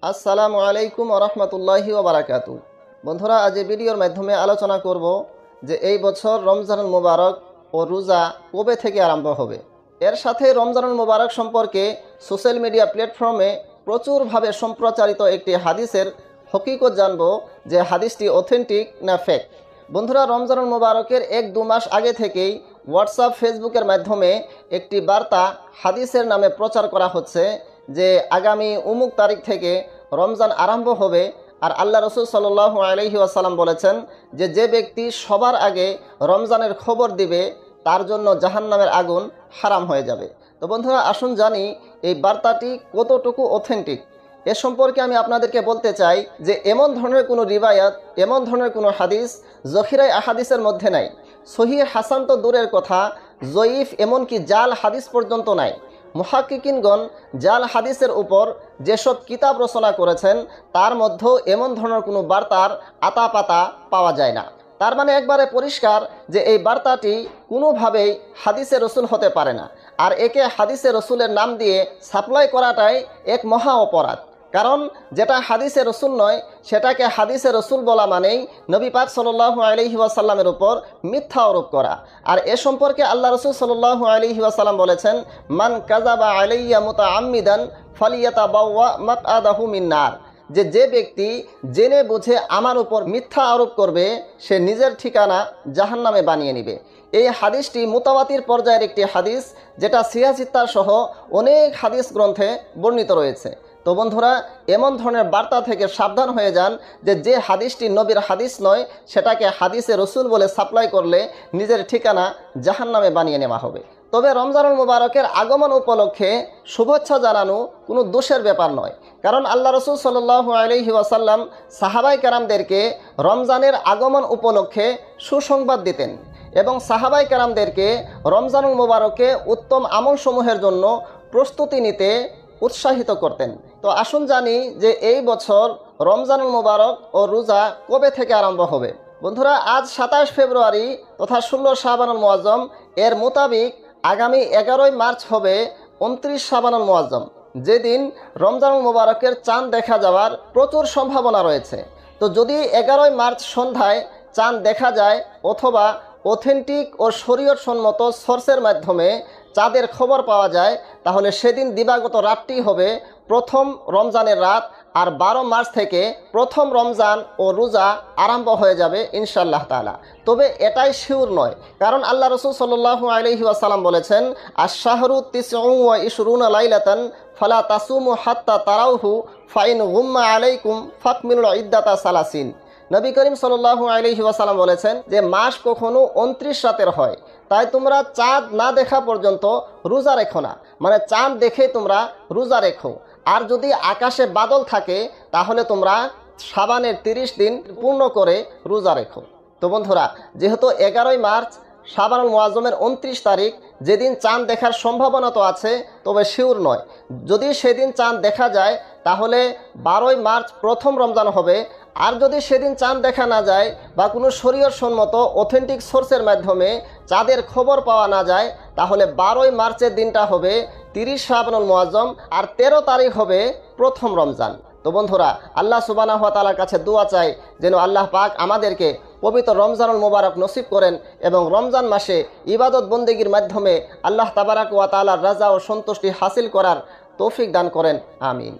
আসসালামু আলাইকুম ওরহমতুল্লাহি ওবারাকাতু। বন্ধুরা, আজ এই ভিডিওর মাধ্যমে আলোচনা করব যে এই বছর রমজানুল মুবারক ও রোজা কবে থেকে আরম্ভ হবে। এর সাথে রমজানুল মুবারক সম্পর্কে সোশ্যাল মিডিয়া প্ল্যাটফর্মে প্রচুরভাবে সম্প্রচারিত একটি হাদিসের হকিকত জানব যে হাদিসটি অথেন্টিক না ফেক। বন্ধুরা, রমজানুল মুবারকের 1-2 মাস আগে থেকেই হোয়াটসঅ্যাপ ফেসবুকের মাধ্যমে একটি বার্তা হাদিসের নামে প্রচার করা হচ্ছে যে আগামী অমুক তারিখ থেকে রমজান আরম্ভ হবে। আর আল্লাহ রসুল সাল্লাল্লাহু আলাইহি ওয়াসাল্লাম বলেছেন যে যে ব্যক্তি সবার আগে রমজানের খবর দিবে তার জন্য জাহান্নামের আগুন হারাম হয়ে যাবে। তো বন্ধুরা, আসুন জানি এই বার্তাটি কতটুকু অথেন্টিক। এ সম্পর্কে আমি আপনাদেরকে বলতে চাই যে এমন ধরনের কোনো রিবায়াত, এমন ধরনের কোনো হাদিস জখিরাই আহাদিসের মধ্যে নাই। সহিহ হাসান তো দূরের কথা, জয়ীফ এমনকি জাল হাদিস পর্যন্ত নাই। মুহাক্কিকিনগণ জাল হাদিসের উপর যেসব কিতাব রচনা করেছেন তার মধ্যেও এমন ধরনের কোনো বার্তার আতাপাতা পাওয়া যায় না। তার মানে একবারে পরিষ্কার যে এই বার্তাটি কোনোভাবেই হাদিসে রসুল হতে পারে না। আর একে হাদিসে রসুলের নাম দিয়ে সাপ্লাই করাটাই এক মহা অপরাধ। কারণ যেটা হাদিসে রসুল নয় সেটাকে হাদিসে রসুল বলা মানেই নবী পাক সাল্লাল্লাহু আলাইহি ওয়াসাল্লামের উপর মিথ্যা আরোপ করা। আর এ সম্পর্কে আল্লাহ রসুল সাল্লাল্লাহু আলাইহি ওয়াসাল্লাম বলেছেন, মান কাযাবা আলাইয়া মুতাআম্মিদান ফালিয়াতাবাওয়া মাকআদাহু মিন্নার, যে ব্যক্তি জেনে বুঝে আমার উপর মিথ্যা আরোপ করবে সে নিজের ঠিকানা জাহান্নামে বানিয়ে নেবে। এই হাদিসটি মুতাওয়াতির পর্যায়ের একটি হাদিস, যেটা সিয়াসিত্তার সহ অনেক হাদিস গ্রন্থে বর্ণিত রয়েছে। তো বন্ধুরা, এমন ধরনের বার্তা থেকে সাবধান হয়ে যান যে হাদিসটি নবীর হাদিস নয় সেটাকে হাদিসে রসুল বলে সাপ্লাই করলে নিজের ঠিকানা জাহান্নামে বানিয়ে নেওয়া হবে। তবে রমজানুল মুবারকের আগমন উপলক্ষে শুভেচ্ছা জানানো কোনো দোষের ব্যাপার নয়। কারণ আল্লাহ রসুল সাল্লাল্লাহু আলাইহি ওয়াসাল্লাম সাহাবাই কেরামদেরকে রমজানের আগমন উপলক্ষে সুসংবাদ দিতেন এবং সাহাবাই কেরামদেরকে রমজানুল মুবারকে উত্তম আমলসমূহের জন্য প্রস্তুতি নিতে উৎসাহিত করতেন। তো আসুন জানি যে এই বছর রমজানুল মুবারক ও রোজা কবে থেকে আরম্ভ হবে। বন্ধুরা, আজ 27 ফেব্রুয়ারি তথা 16 শাবানুল মুআজ্জম, এর মোতাবিক আগামী 11 মার্চ হবে 29 শাবানুল মুআজ্জম, যেদিন রমজানুল মুবারকের চাঁদ দেখা যাওয়ার প্রচুর সম্ভাবনা রয়েছে। তো যদি 11 মার্চ সন্ধ্যায় চাঁদ দেখা যায় অথবা অথেন্টিক ও শরীয়ত সম্মত সোর্সের মাধ্যমে চাঁদের খবর পাওয়া যায়, তাহলে সেদিন দিবাগত রাতটি হবে প্রথম রমজানের রাত। আর 12 মার্চ থেকে প্রথম রমজান ও রোজা আরম্ভ হয়ে যাবে ইনশাআল্লাহ তাআলা। তবে এটাই শিওর নয়, কারণ আল্লাহ রসুল সাল্লাল্লাহু আলাইহি ওয়াসাল্লাম বলেছেন, আশ-শাহরু 29 লাইলাতান ফালা তাসুমু হাত্তা তারাউহু ফাইন গুম্মা আলাইকুম ফাকমিলুল ইদ্দাতা সালাসিন। নবী করিম সাল্লাল্লাহু আলাইহি ওয়াসাল্লাম বলেছেন যে মাস কখনো 29 রাতের হয়, তাই তোমরা চাঁদ না দেখা পর্যন্ত রোজা রেখো না, মানে চাঁদ দেখে তোমরা রোজা রেখো। আর যদি আকাশে বাদল থাকে তাহলে তোমরা শাবানের 30 দিন পূর্ণ করে রোজা রেখো। তো বন্ধুরা, যেহেতু 11 মার্চ শাবানুল মুআজ্জমের 29 তারিখ, যেদিন চাঁদ দেখার সম্ভাবনা তো আছে তবে শিওর নয়। যদি সেদিন চাঁদ দেখা যায় তাহলে 12 মার্চ প্রথম রমজান হবে। আর যদি সেদিন চাঁদ দেখা না যায় বা কোনো শরীয়ত সম্মত অথেন্টিক সোর্সের মাধ্যমে চাঁদের খবর পাওয়া না যায়, তাহলে 12 মার্চের দিনটা হবে 30 শাবানুল মুআজ্জম আর 13 তারিখ হবে প্রথম রমজান। তো বন্ধুরা, আল্লাহ সুবহানাহু ওয়া তাআলার কাছে দোয়া চাই যেন আল্লাহ পাক আমাদেরকে পবিত্র রমজানুল মুবারক নসিব করেন এবং রমজান মাসে ইবাদত বন্দেগীর মাধ্যমে আল্লাহ তাবারাক ওয়া তাআলার রাজা ও সন্তুষ্টি হাসিল করার তৌফিক দান করেন। আমিন।